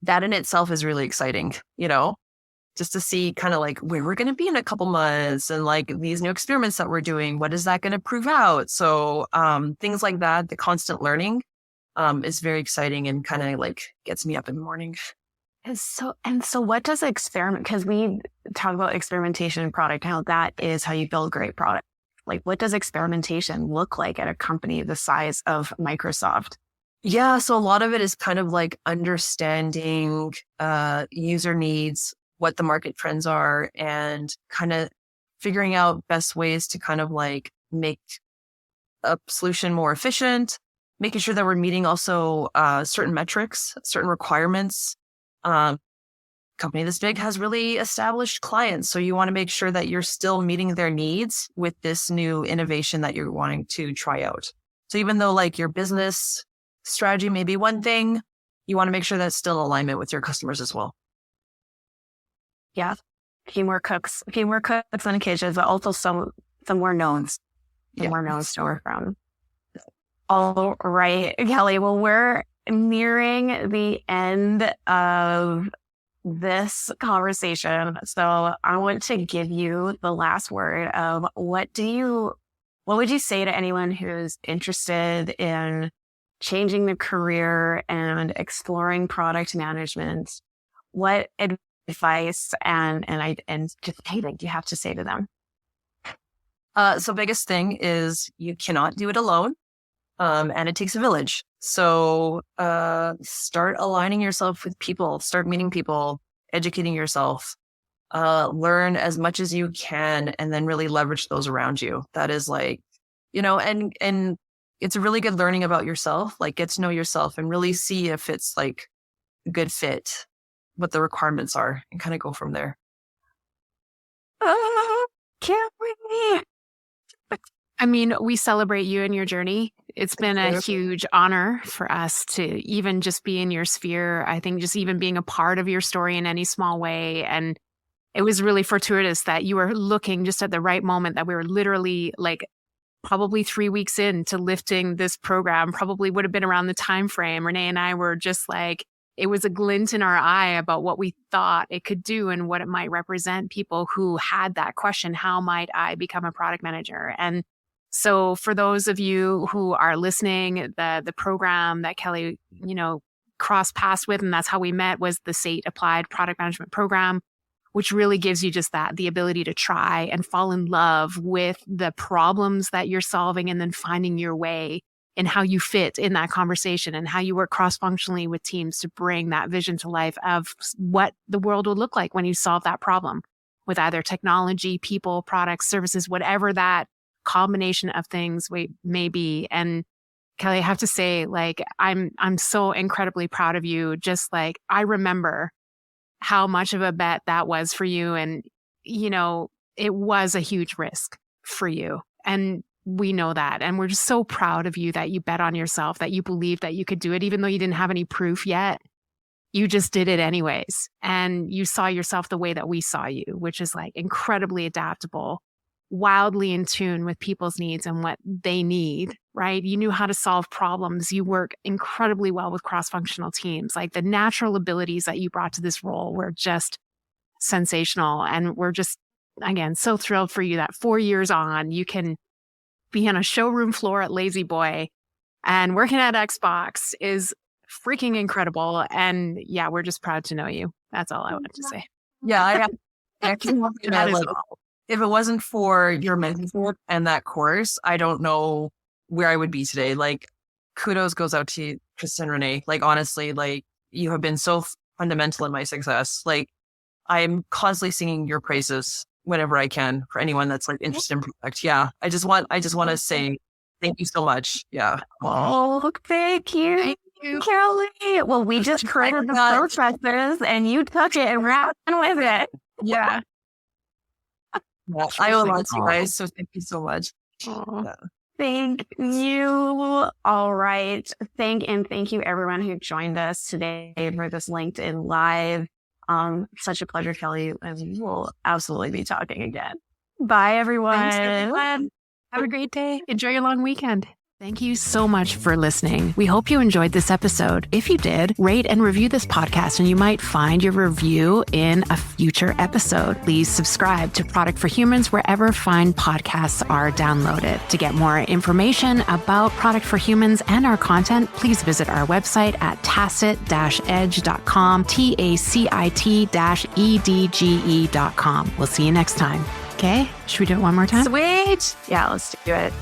that in itself is really exciting, just to see kind of where we're going to be in a couple months and these new experiments that we're doing, what is that going to prove out? So things like that, the constant learning is very exciting and kind of gets me up in the morning. And so what does experiment, because we talk about experimentation in product, how that is how you build great product. What does experimentation look like at a company the size of Microsoft? Yeah, so a lot of it is kind of understanding user needs, what the market trends are, and kind of figuring out best ways to kind of make a solution more efficient, making sure that we're meeting also certain metrics, certain requirements. Company this big has really established clients, so you want to make sure that you're still meeting their needs with this new innovation that you're wanting to try out. So even though your business strategy may be one thing, you want to make sure that's still in alignment with your customers as well. Yeah. A few more cooks in the kitchen, but also some more knowns. Some more knowns to work from. All right, Kelly. Well, we're nearing the end of this conversation. So I want to give you the last word of what would you say to anyone who's interested in changing their career and exploring product management? What advice and just anything you have to say to them? So biggest thing is you cannot do it alone. And it takes a village. So start aligning yourself with people, start meeting people, educating yourself, learn as much as you can, and then really leverage those around you. That is like, and it's a really good learning about yourself, like get to know yourself and really see if it's like a good fit, what the requirements are, and kind of go from there. Can't wait. I mean, we celebrate you and your journey. It's been a huge honor for us to even just be in your sphere. I think just even being a part of your story in any small way. And it was really fortuitous that you were looking just at the right moment, that we were literally like probably 3 weeks into lifting this program, probably would have been around the time frame. Renee and I were just like, it was a glint in our eye about what we thought it could do and what it might represent people who had that question, how might I become a product manager? And so for those of you who are listening, the program that Kelly, crossed paths with, and that's how we met, was the SAIT Applied Product Management Program, which really gives you just that, the ability to try and fall in love with the problems that you're solving and then finding your way in how you fit in that conversation and how you work cross-functionally with teams to bring that vision to life of what the world will look like when you solve that problem with either technology, people, products, services, whatever that combination of things may be. And Kelly, I have to say, like, I'm so incredibly proud of you. Just like, I remember how much of a bet that was for you. And, it was a huge risk for you. And we know that. And we're just so proud of you that you bet on yourself, that you believed that you could do it, even though you didn't have any proof yet. You just did it anyways. And you saw yourself the way that we saw you, which is like incredibly adaptable, wildly in tune with people's needs and what they need, right? You knew how to solve problems. You work incredibly well with cross-functional teams. Like, the natural abilities that you brought to this role were just sensational. And we're just, again, so thrilled for you that 4 years on, you can be on a showroom floor at Lazy Boy, and working at Xbox is freaking incredible. And yeah, we're just proud to know you. That's all I wanted to say. Yeah, if it wasn't for your mentorship and that course, I don't know where I would be today. Like, kudos goes out to Christa and Renee. Like, honestly, like, you have been so fundamental in my success. Like, I'm constantly singing your praises whenever I can for anyone that's like interested in product. Yeah. I just want to say thank you so much. Yeah. Oh, thank you. Thank you, Kelly. Well, we just created the processes and you took it and ran with it. Yeah. Yeah, I owe a lot to you guys, so thank you so much. Yeah. Thank you. All right. Thank you everyone who joined us today for this LinkedIn Live. Such a pleasure, Kelly, and we'll absolutely be talking again. Bye, everyone. Thanks, everyone. Have a great day. Enjoy your long weekend. Thank you so much for listening. We hope you enjoyed this episode. If you did, rate and review this podcast, and you might find your review in a future episode. Please subscribe to Product for Humans wherever fine podcasts are downloaded. To get more information about Product for Humans and our content, please visit our website at tacit-edge.com, tacit-edge.com. We'll see you next time. Okay? Should we do it one more time? Sweet. Yeah, let's do it.